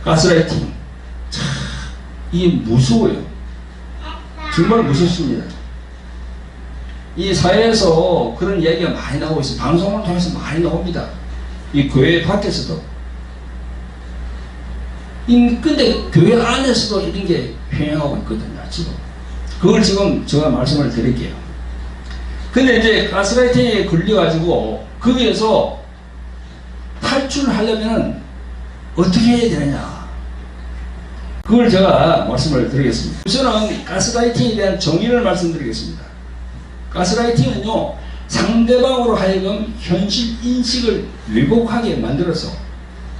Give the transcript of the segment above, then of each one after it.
가스라이팅. 참, 이게 무서워요. 정말 무섭습니다. 이 사회에서 그런 이야기가 많이 나오고 있어요. 방송을 통해서 많이 나옵니다. 이 교회 밖에서도. 근데 교회 안에서도 이런 게 횡행하고 있거든요. 지금. 그걸 지금 제가 말씀을 드릴게요. 근데 이제 가스라이팅에 걸려가지고 거기에서 탈출하려면 어떻게 해야 되느냐. 그걸 제가 말씀을 드리겠습니다. 우선은 가스라이팅에 대한 정의를 말씀드리겠습니다. 가스라이팅은요, 상대방으로 하여금 현실 인식을 왜곡하게 만들어서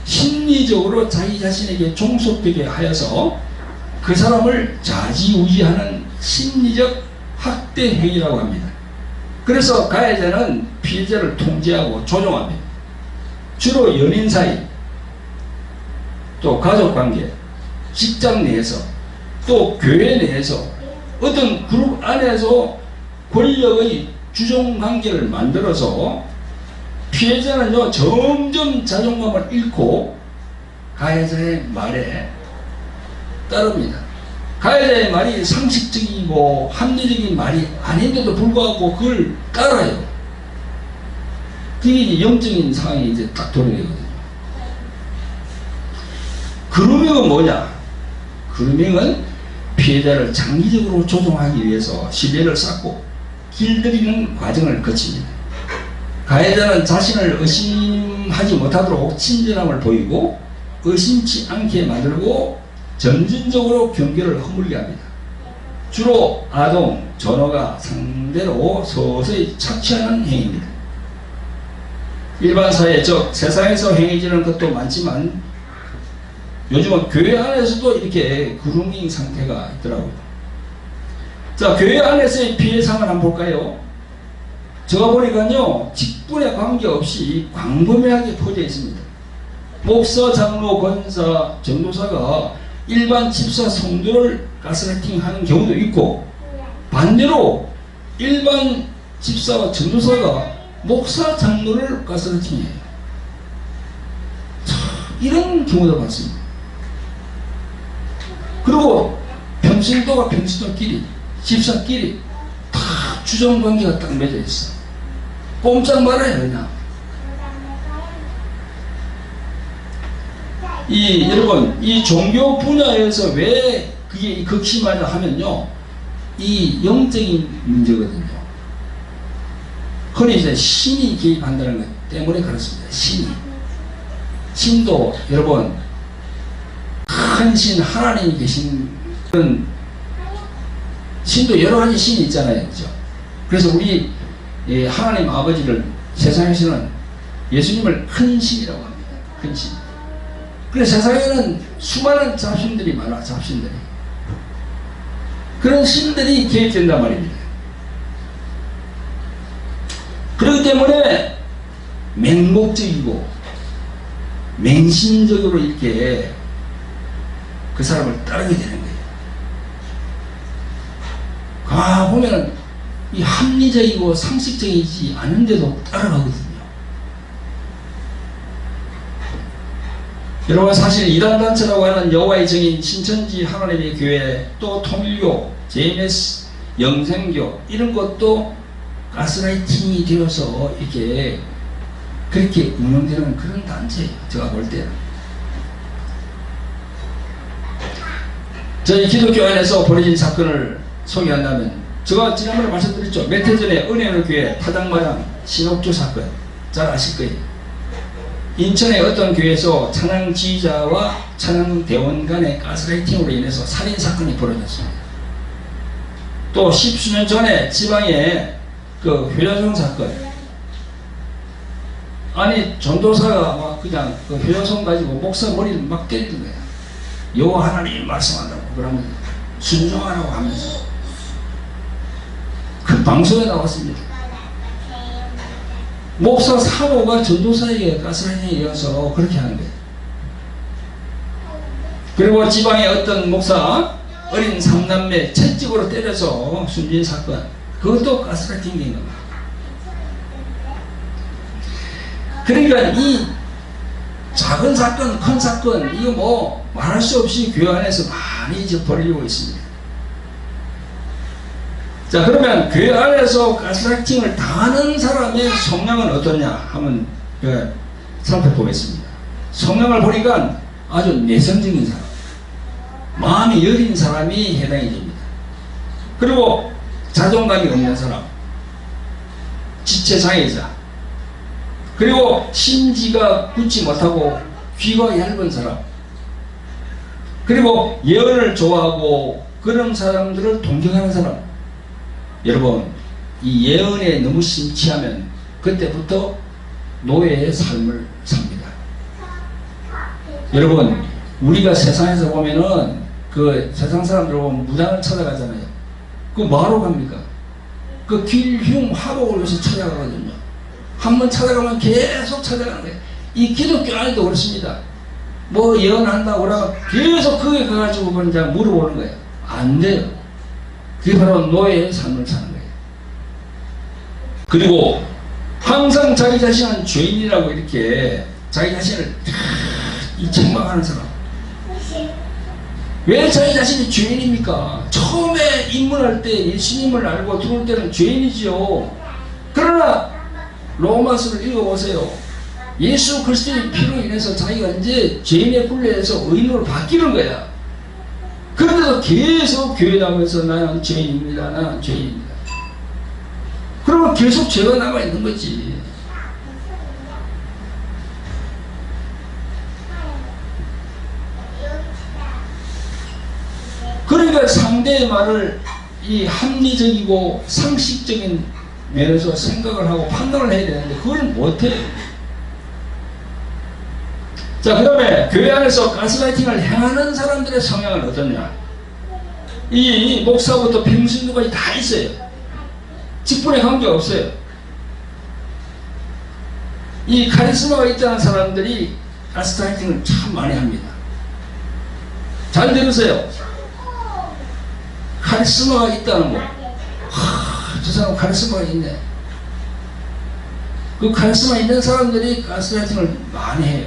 심리적으로 자기 자신에게 종속되게 하여서 그 사람을 좌지우지하는 심리적 학대 행위라고 합니다. 그래서 가해자는 피해자를 통제하고 조종합니다. 주로 연인 사이, 또 가족관계, 직장 내에서, 또 교회 내에서 어떤 그룹 안에서 권력의 주종관계를 만들어서 피해자는요 점점 자존감을 잃고 가해자의 말에 따릅니다. 가해자의 말이 상식적이고 합리적인 말이 아닌데도 불구하고 그걸 따라요. 그게 이제 영적인 상황이 이제 딱 도래되거든요. 그루밍은 뭐냐? 그루밍은 피해자를 장기적으로 조종하기 위해서 신뢰를 쌓고 길들이는 과정을 거칩니다. 가해자는 자신을 의심하지 못하도록 친절함을 보이고 의심치 않게 만들고 점진적으로 경계를 허물게 합니다. 주로 아동, 전어가 상대로 서서히 착취하는 행위입니다. 일반 사회, 즉 세상에서 행해지는 것도 많지만 요즘은 교회 안에서도 이렇게 그루밍 상태가 있더라고요. 자, 교회 안에서의 피해상을 한번 볼까요? 제가 보니까요, 직분에 관계없이 광범위하게 퍼져 있습니다. 목사, 장로, 권사, 전도사가 일반 집사 성도를 가스라이팅 하는 경우도 있고, 반대로 일반 집사와 전도사가 목사, 장로를 가스라이팅 해요. 이런 경우도 많습니다. 그리고 평신도가 평신도끼리, 집사끼리 다 주종관계가 딱 맺어 있어. 꼼짝 말아요, 그냥. 여러분, 이 종교 분야에서 왜 그게 극심하냐 하면요, 이 영적인 문제거든요. 흔히 이제 신이 개입한다는 것 때문에 그렇습니다. 신도, 여러분, 큰 신, 하나님이 계신 그런 신도 여러 가지 신이 있잖아요. 그죠? 그래서 우리 하나님 아버지를 세상에서는 예수님을 큰 신이라고 합니다. 큰 신. 그래서 세상에는 수많은 잡신들이 많아, 잡신들이. 그런 신들이 개입된단 말입니다. 그렇기 때문에 맹목적이고 맹신적으로 이렇게 그 사람을 따르게 되는 거예요. 보면 이 합리적이고 상식적이지 않은데도 따라가거든요. 여러분, 사실 이단단체라고 하는 여호와의 증인, 신천지 하나님의 교회, 또 통일교, JMS, 영생교 이런 것도 가스라이팅이 되어서 이렇게 그렇게 운영되는 그런 단체예요. 제가 볼 때는. 저희 기독교 안에서 벌어진 사건을 소개한다면, 제가 지난번에 말씀드렸죠. 몇 해 전에 은혜의 교회 타당마당 신옥주 사건 잘 아실 거예요. 인천의 어떤 교회에서 찬양 지휘자와 찬양 대원 간의 가스라이팅으로 인해서 살인 사건이 벌어졌습니다. 또 십수년 전에 지방에 그 효자손 사건, 아니 전도사가 막 그냥 그 효자손 가지고 목사 머리를 막 때리는 거야. 여호와 하나님 말씀한다고 그러면 순종하라고 하면서 그 방송에 나왔습니다. 목사 사모가 전도사에게 가스라이팅에 이어서 그렇게 하는 거예요. 그리고 지방의 어떤 목사 어린 삼남매 채찍으로 때려서 숨진 사건, 그것도 가스라이팅인 겁니다. 그러니까 이 작은 사건, 큰 사건, 이거 뭐 말할 수 없이 교회 안에서 많이 이제 벌어지고 있습니다. 자, 그러면 교회 안에서 가스라이팅을 당하는 사람의 성향은 어떠냐 한번 살펴보겠습니다. 성향을 보니까 아주 내성적인 사람, 마음이 여린 사람이 해당이 됩니다. 그리고 자존감이 없는 사람, 지체장애자, 그리고 심지가 굳지 못하고 귀가 얇은 사람, 그리고 예언을 좋아하고 그런 사람들을 동경하는 사람. 여러분, 이 예언에 너무 심취하면 그때부터 노예의 삶을 삽니다. 여러분, 우리가 세상에서 보면은 그 세상 사람들 보면 무당을 찾아가잖아요. 그 뭐하러 갑니까? 그 길흉 화복을 위해서 찾아가거든요. 한번 찾아가면 계속 찾아가는 거예요. 이 기독교 안에도 그렇습니다. 뭐 예언한다고 그러면 계속 그게 가가지고 그냥 물어보는 거예요. 안 돼요. 그게 바로 노예의 삶을 사는 거예요. 그리고 항상 자기 자신은 죄인이라고 이렇게 자기 자신을 이 책망하는 사람. 왜 자기 자신이 죄인입니까? 처음에 입문할 때 예수님을 알고 들어올 때는 죄인이지요. 그러나 로마서를 읽어보세요. 예수 그리스도의 피로 인해서 자기가 이제 죄인의 분례에서 의인으로 바뀌는 거야. 그런데도 계속 교회 나오면서 나는 죄인입니다. 나는 죄인입니다. 그러면 계속 죄가 남아있는 거지. 그러니까 상대의 말을 이 합리적이고 상식적인 면에서 생각을 하고 판단을 해야 되는데 그걸 못해요. 자, 그 다음에 교회 안에서 가스라이팅을 행하는 사람들의 성향은 어떠냐? 이 목사부터 평신도까지 다 있어요. 직분에 관계없어요. 이 카리스마가 있다는 사람들이 가스라이팅을 참 많이 합니다. 잘 들으세요. 카리스마가 있다는 거. 저 사람 카리스마가 있네. 그 카리스마 있는 사람들이 가스라이팅을 많이 해요.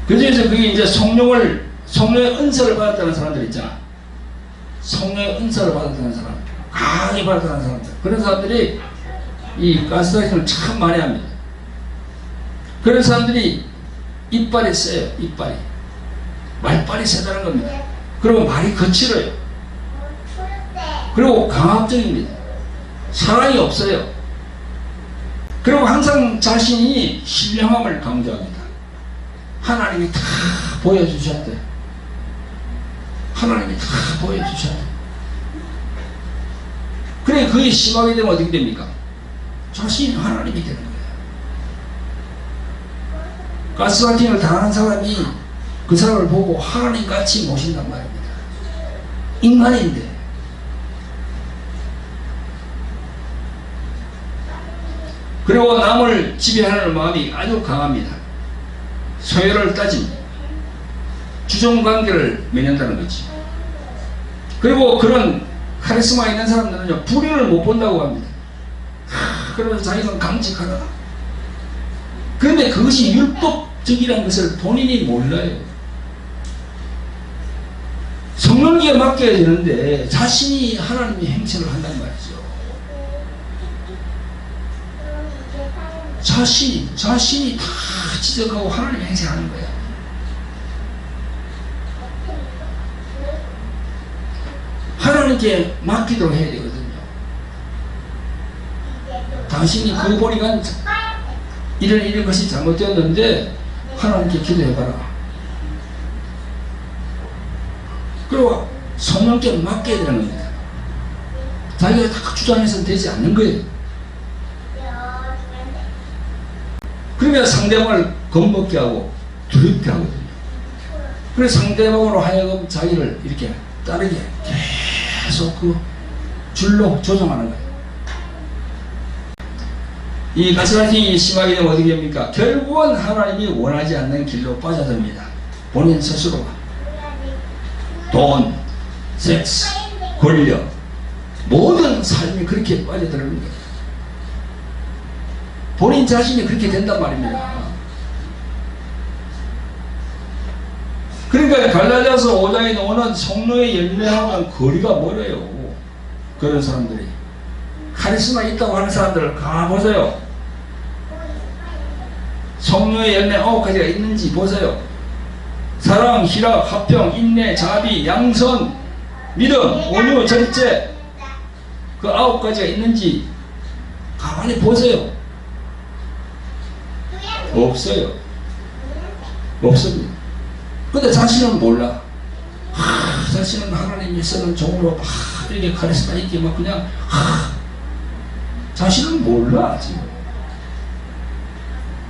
그중에서 그게 이제 성령의 은사를 받았다는 사람들 있잖아. 성령의 은사를 받았다는 사람, 강하게 받았다는 사람들. 그런 사람들이 이 가스라이팅을 참 많이 합니다. 그런 사람들이 이빨이 세요. 이빨이. 말빨이 세다는 겁니다. 그리고 말이 거칠어요. 그리고 강압적입니다. 사랑이 없어요. 그리고 항상 자신이 신령함을 강조합니다. 하나님이 다 보여주셨대. 하나님이 다 보여주셨대. 그래, 그게 심하게 되면 어떻게 됩니까? 자신이 하나님이 되는 거예요. 가스라이팅을 당하는 사람이 그 사람을 보고 하나님같이 모신단 말입니다. 인간인데. 그리고 남을 지배하는 마음이 아주 강합니다. 소유를 따집니다. 주종관계를 맺는다는 거지. 그리고 그런 카리스마 있는 사람들은요, 불의를 못 본다고 합니다. 그러면서 자기는 강직하다. 그런데 그것이 율법적이라는 것을 본인이 몰라요. 성령기에 맡겨야 되는데 자신이 하나님의 행세를 한단 말이죠. 자신이 다 지적하고 하나님의 행세하는 거야. 하나님께 맡기도록 해야 되거든요. 당신이 그거 보니까 이런 것이 잘못되었는데 하나님께 기도해봐라. 그리고 성령께 맡겨야 되는 겁니다. 자기가 다 주장해서는 되지 않는 거예요. 그러면 상대방을 겁먹게 하고 두렵게 하거든요. 그래서 상대방으로 하여금 자기를 이렇게 따르게 계속 그 줄로 조정하는 거예요. 이 가스라이팅이 심하게 되면 어떻게 됩니까? 결국은 하나님이 원하지 않는 길로 빠져듭니다. 본인 스스로가. 돈, 섹스, 권력, 모든 삶이 그렇게 빠져들는 거예요. 본인 자신이 그렇게 된단 말입니다. 그러니까 갈라디아서 5장에 나오는 성령의 열매하고는 거리가 멀어요. 그런 사람들이. 카리스마 있다고 하는 사람들을 가보세요. 성령의 열매 9가지가 있는지 보세요. 사랑, 희락, 화평, 인내, 자비, 양선, 믿음, 온유, 절제, 그 9가지가 있는지 가만히 보세요. 없어요. 없습니다. 근데 자신은 몰라. 자신은 하나님이 쓰는 종으로 이렇게 카리스마 있게 막 그냥 자신은 몰라 지금.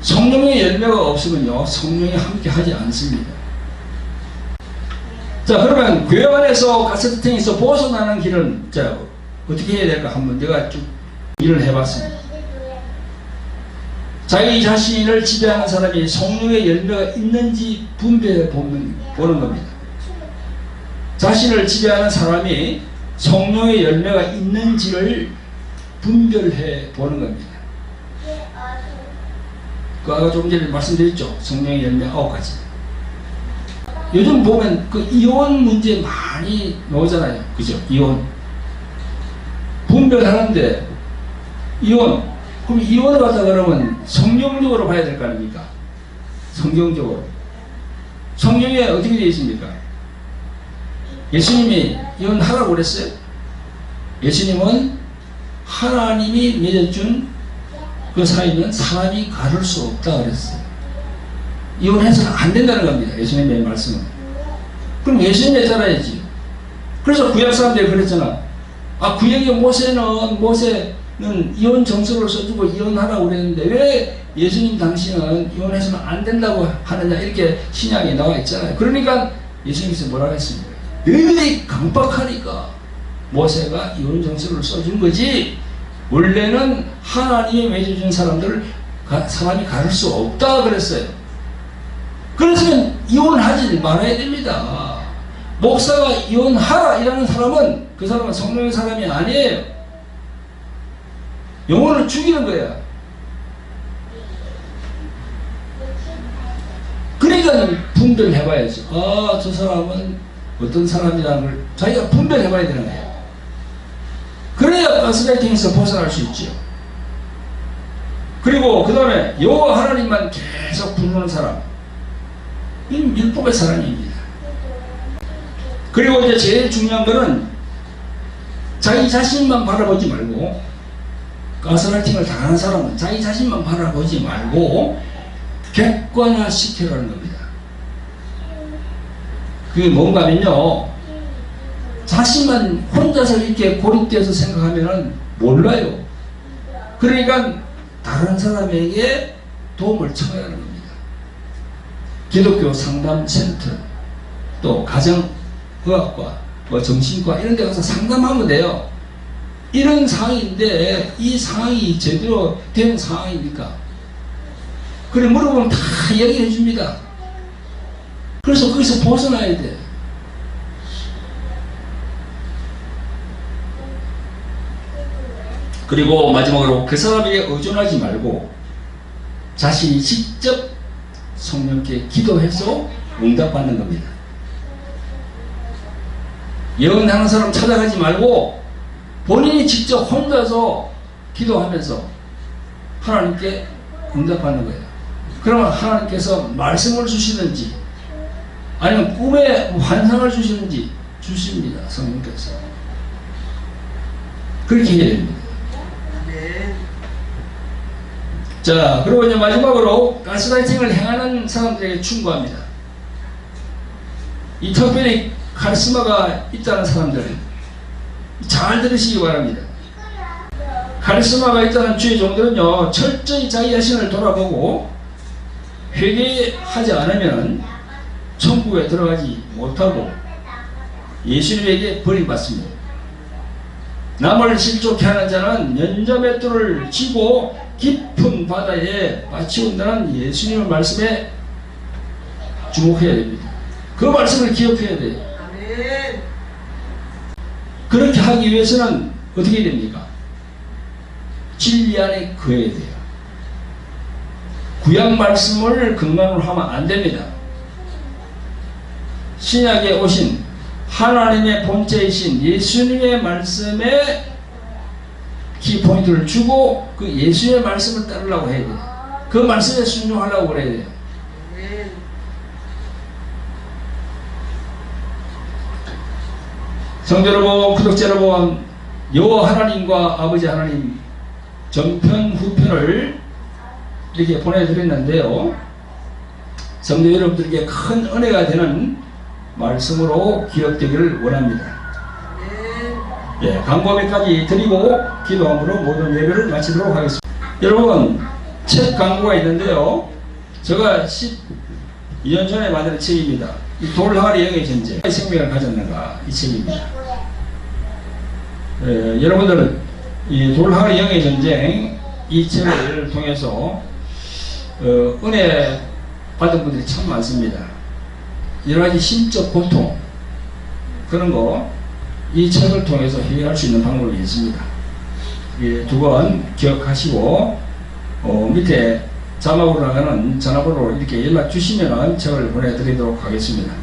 성령의 열매가 없으면요 성령이 함께 하지 않습니다. 자, 그러면 교회 안에서 가스팅에서 벗어나는 길은 자 어떻게 해야 될까 한번 내가 쭉 일을 해봤습니다. 자기 자신을 지배하는 사람이 성령의 열매가 있는지 분별해 보는 겁니다. 자신을 지배하는 사람이 성령의 열매가 있는지를 분별해 보는 겁니다. 그 아까 조금 전에 말씀드렸죠. 성령의 열매 9가지. 요즘 보면 그 이혼 문제 많이 나오잖아요. 그죠? 이혼. 분별하는데 이혼. 그럼 이혼을 갖다 그러면 성경적으로 봐야 될 거 아닙니까? 성경적으로. 성경에 어떻게 되어 있습니까? 예수님이 이혼하라고 그랬어요? 예수님은 하나님이 맺어준 그 사이는 사람이 가를 수 없다 그랬어요. 이혼해서는 안 된다는 겁니다. 예수님의 말씀은. 그럼 예수님에 따라야지. 그래서 구약 사람들이 그랬잖아. 구약의 모세는 이혼 정서를 써주고 이혼하라고 그랬는데 왜 예수님 당시는 이혼해서는 안 된다고 하느냐 이렇게 신약에 나와 있잖아요. 그러니까 예수님께서 뭐라고 했습니까? 너희들이 강박하니까 모세가 이혼 정서를 써준 거지 원래는 하나님이 맺어준 사람들을 사람이 가를 수 없다 그랬어요. 그래서 이혼하지 말아야 됩니다. 목사가 이혼하라 이라는 사람은 그 사람은 성령의 사람이 아니에요. 영혼을 죽이는 거야. 그러니까 분별해봐야죠. 저 사람은 어떤 사람이라는 걸 자기가 분별해봐야 되는 거예요. 그래야 가스라이팅에서 벗어날 수 있죠. 그리고 그 다음에 여호와 하나님만 계속 부르는 사람, 이 율법의 사람입니다. 그리고 이제 제일 중요한 거는 자기 자신만 바라보지 말고, 가스라이팅을 당하는 사람은 자기 자신만 바라보지 말고 객관화시키라는 겁니다. 그게 뭔가 하면요, 자신만 혼자서 이렇게 고립되어서 생각하면은 몰라요. 그러니까 다른 사람에게 도움을 청해야 하는 겁니다. 기독교 상담센터, 또 가정의학과, 정신과 이런 데 가서 상담하면 돼요. 이런 상황인데 이 상황이 제대로 된 상황입니까? 그래 물어보면 다 얘기해 줍니다. 그래서 거기서 벗어나야 돼. 그리고 마지막으로 그 사람에게 의존하지 말고 자신이 직접 성령께 기도해서 응답받는 겁니다. 예언하는 사람 찾아가지 말고 본인이 직접 혼자서 기도하면서 하나님께 응답받는 거예요. 그러면 하나님께서 말씀을 주시든지 아니면 꿈에 환상을 주시든지 주십니다. 성령께서. 그렇게 해야 됩니다. 자, 그리고 이제 마지막으로 가스라이팅을 행하는 사람들에게 충고합니다. 이 특별히 카리스마가 있다는 사람들은 잘 들으시기 바랍니다. 카리스마가 있다는 주의 종들은요, 철저히 자기 자신을 돌아보고 회개하지 않으면 천국에 들어가지 못하고 예수님에게 버림받습니다. 남을 실족해 하는 자는 연자맷돌을 쥐고 깊은 바다에 빠치운다는 예수님의 말씀에 주목해야 됩니다. 그 말씀을 기억해야 돼요. 그렇게 하기 위해서는 어떻게 됩니까? 진리 안에 거해야 돼요. 구약 말씀을 근간으로 하면 안 됩니다. 신약에 오신 하나님의 본체이신 예수님의 말씀에 키포인트를 주고 그 예수님의 말씀을 따르려고 해야 돼요. 그 말씀에 순종하려고 그래야 돼요. 성도 여러분, 구독자 여러분, 여호와 하나님과 아버지 하나님 전편 후편을 이렇게 보내드렸는데요. 성도 여러분들에게 큰 은혜가 되는 말씀으로 기억되기를 원합니다. 예, 광고 몇 가지 드리고 기도함으로 모든 예배를 마치도록 하겠습니다. 여러분, 책 광고가 있는데요. 제가 12년 전에 만든 책입니다. 이 돌항아리 영의 전쟁, 생명을 가졌는가, 이 책입니다. 예, 여러분들은 이 돌항아리 영의 전쟁 이 책을 통해서 은혜 받은 분들이 참 많습니다. 여러 가지 심적 고통 그런 거 이 책을 통해서 해결할 수 있는 방법이 있습니다. 예, 두 번 기억하시고 밑에 자막으로 나가는 전화번호로 이렇게 연락 주시면 책을 보내드리도록 하겠습니다.